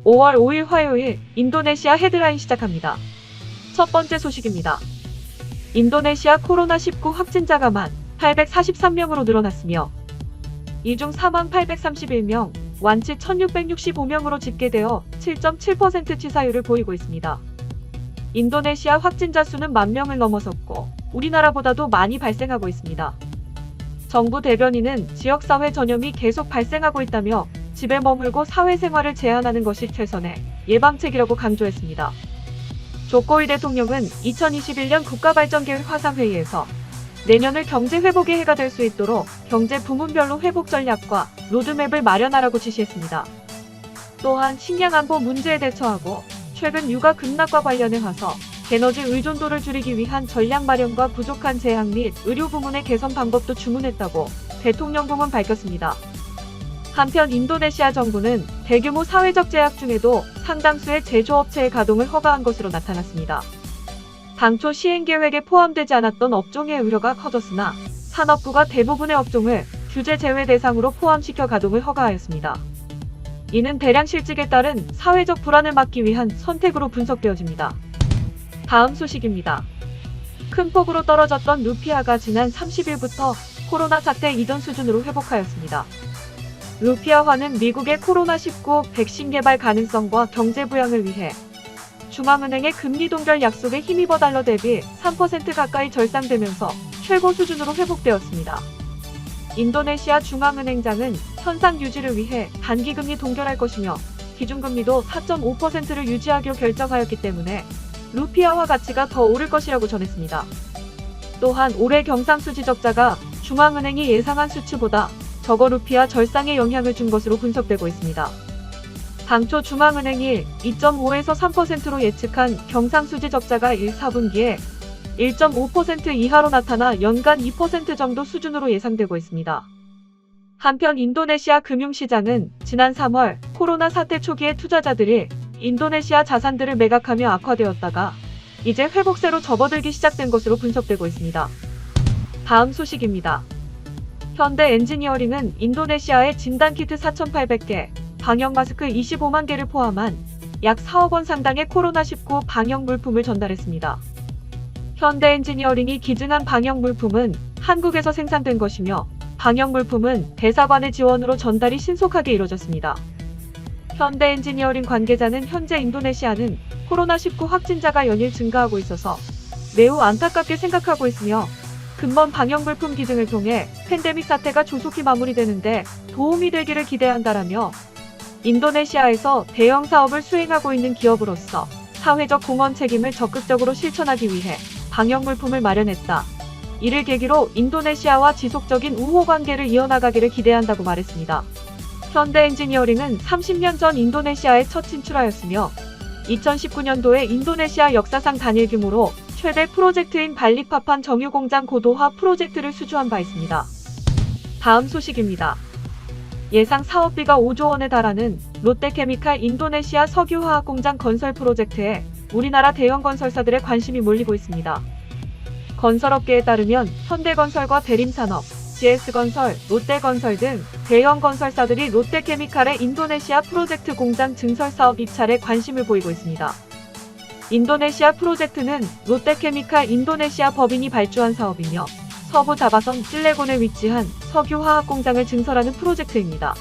5월 5일 화요일 인도네시아 헤드라인 시작합니다. 첫 번째 소식입니다. 인도네시아 코로나19 확진자가 1,843명으로 늘어났으며 이 중 사망 831명, 완치 1,665명으로 집계되어 7.7% 치사율을 보이고 있습니다. 인도네시아 확진자 수는 10,000명을 넘어섰고 우리나라보다도 많이 발생하고 있습니다. 정부 대변인은 지역사회 전염이 계속 발생하고 있다며 집에 머물고 사회생활을 제한하는 것이 최선의 예방책이라고 강조했습니다. 조코위 대통령은 2021년 국가발전계획 화상회의에서 내년을 경제회복의 해가 될 수 있도록 경제 부문별로 회복 전략과 로드맵을 마련하라고 지시했습니다. 또한 식량 안보 문제에 대처하고 최근 유가 급락과 관련해 와서 에너지 의존도를 줄이기 위한 전략 마련과 부족한 제약 및 의료 부문의 개선 방법도 주문했다고 대통령궁은 밝혔습니다. 한편 인도네시아 정부는 대규모 사회적 제약 중에도 상당수의 제조업체의 가동을 허가한 것으로 나타났습니다. 당초 시행계획에 포함되지 않았던 업종의 우려가 커졌으나 산업부가 대부분의 업종을 규제 제외 대상으로 포함시켜 가동을 허가하였습니다. 이는 대량 실직에 따른 사회적 불안을 막기 위한 선택으로 분석되어집니다. 다음 소식입니다. 큰 폭으로 떨어졌던 루피아가 지난 30일부터 코로나 사태 이전 수준으로 회복하였습니다. 루피아화는 미국의 코로나19 백신 개발 가능성과 경제 부양을 위해 중앙은행의 금리 동결 약속에 힘입어 달러 대비 3% 가까이 절상되면서 최고 수준으로 회복되었습니다. 인도네시아 중앙은행장은 현상 유지를 위해 단기금리 동결할 것이며 기준금리도 4.5%를 유지하기로 결정하였기 때문에 루피아화 가치가 더 오를 것이라고 전했습니다. 또한 올해 경상수지 적자가 중앙은행이 예상한 수치보다 적어 루피아 절상에 영향을 준 것으로 분석되고 있습니다. 당초 중앙은행이 2.5에서 3%로 예측한 경상수지 적자가 1, 4분기에 1.5% 이하로 나타나 연간 2% 정도 수준으로 예상되고 있습니다. 한편 인도네시아 금융시장은 지난 3월 코로나 사태 초기에 투자자들이 인도네시아 자산들을 매각하며 악화되었다가 이제 회복세로 접어들기 시작된 것으로 분석되고 있습니다. 다음 소식입니다. 현대 엔지니어링은 인도네시아에 진단키트 4,800개, 방역 마스크 25만 개를 포함한 약 4억 원 상당의 코로나19 방역 물품을 전달했습니다. 현대 엔지니어링이 기증한 방역 물품은 한국에서 생산된 것이며 방역 물품은 대사관의 지원으로 전달이 신속하게 이뤄졌습니다. 현대 엔지니어링 관계자는 현재 인도네시아는 코로나19 확진자가 연일 증가하고 있어서 매우 안타깝게 생각하고 있으며 근본 방역 물품 기증을 통해 팬데믹 사태가 조속히 마무리되는데 도움이 되기를 기대한다라며 인도네시아에서 대형 사업을 수행하고 있는 기업으로서 사회적 공헌 책임을 적극적으로 실천하기 위해 방역 물품을 마련했다. 이를 계기로 인도네시아와 지속적인 우호 관계를 이어나가기를 기대한다고 말했습니다. 현대 엔지니어링은 30년 전 인도네시아에 첫 진출하였으며 2019년도에 인도네시아 역사상 단일 규모로 최대 프로젝트인 발리파판 정유공장 고도화 프로젝트를 수주한 바 있습니다. 다음 소식입니다. 예상 사업비가 5조 원에 달하는 롯데케미칼 인도네시아 석유화학공장 건설 프로젝트에 우리나라 대형 건설사들의 관심이 몰리고 있습니다. 건설업계에 따르면 현대건설과 대림산업, GS건설, 롯데건설 등 대형 건설사들이 롯데케미칼의 인도네시아 프로젝트 공장 증설 사업 입찰에 관심을 보이고 있습니다. 인도네시아 프로젝트는 롯데케미칼 인도네시아 법인이 발주한 사업이며 서부 자바섬 찔레곤에 위치한 석유화학 공장을 증설하는 프로젝트입니다.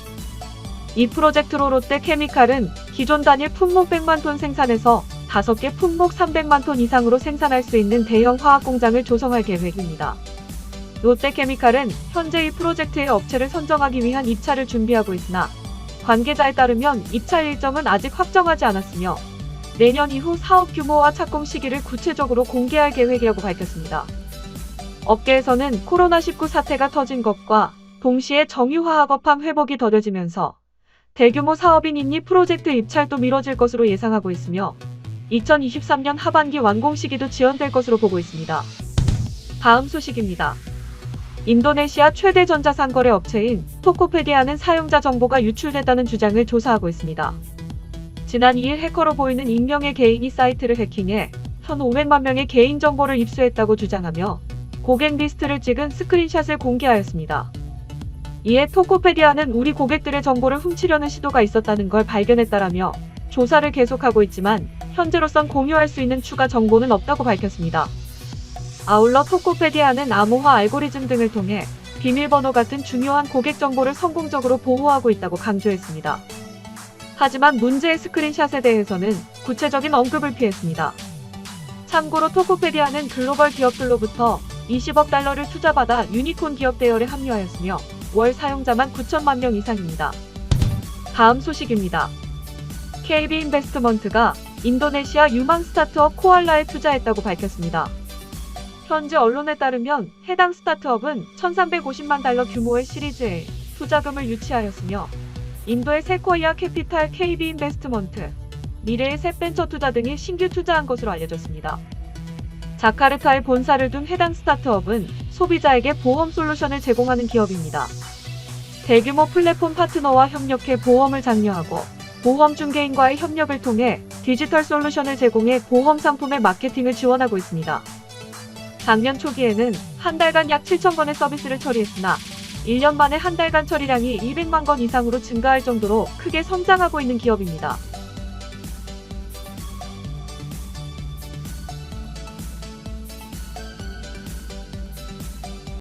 이 프로젝트로 롯데케미칼은 기존 단일 품목 100만 톤 생산에서 5개 품목 300만 톤 이상으로 생산할 수 있는 대형 화학 공장을 조성할 계획입니다. 롯데케미칼은 현재 이 프로젝트의 업체를 선정하기 위한 입찰을 준비하고 있으나 관계자에 따르면 입찰 일정은 아직 확정하지 않았으며 내년 이후 사업 규모와 착공 시기를 구체적으로 공개할 계획이라고 밝혔습니다. 업계에서는 코로나19 사태가 터진 것과 동시에 정유화학업황 회복이 더뎌지면서 대규모 사업인 인니 프로젝트 입찰도 미뤄질 것으로 예상하고 있으며 2023년 하반기 완공 시기도 지연될 것으로 보고 있습니다. 다음 소식입니다. 인도네시아 최대 전자상거래 업체인 토코페디아는 사용자 정보가 유출됐다는 주장을 조사하고 있습니다. 지난 2일 해커로 보이는 익명의 개인이 사이트를 해킹해 1,500만 명의 개인정보를 입수했다고 주장하며 고객 리스트를 찍은 스크린샷을 공개하였습니다. 이에 토코페디아는 우리 고객들의 정보를 훔치려는 시도가 있었다는 걸 발견했다라며 조사를 계속하고 있지만 현재로선 공유할 수 있는 추가 정보는 없다고 밝혔습니다. 아울러 토코페디아는 암호화 알고리즘 등을 통해 비밀번호 같은 중요한 고객 정보를 성공적으로 보호하고 있다고 강조했습니다. 하지만 문제의 스크린샷에 대해서는 구체적인 언급을 피했습니다. 참고로 토코페디아는 글로벌 기업들로부터 20억 달러를 투자받아 유니콘 기업 대열에 합류하였으며 월 사용자만 9천만 명 이상입니다. 다음 소식입니다. KB인베스트먼트가 인도네시아 유망 스타트업 코알라에 투자했다고 밝혔습니다. 현지 언론에 따르면 해당 스타트업은 1,350만 달러 규모의 시리즈 A 투자금을 유치하였으며 인도의 세코이아 캐피탈 KB인베스트먼트, 미래의 셋벤처 투자 등이 신규 투자한 것으로 알려졌습니다. 자카르타에 본사를 둔 해당 스타트업은 소비자에게 보험 솔루션을 제공하는 기업입니다. 대규모 플랫폼 파트너와 협력해 보험을 장려하고 보험 중개인과의 협력을 통해 디지털 솔루션을 제공해 보험 상품의 마케팅을 지원하고 있습니다. 작년 초기에는 한 달간 약 7천 건의 서비스를 처리했으나 1년 만에 한 달간 처리량이 200만 건 이상으로 증가할 정도로 크게 성장하고 있는 기업입니다.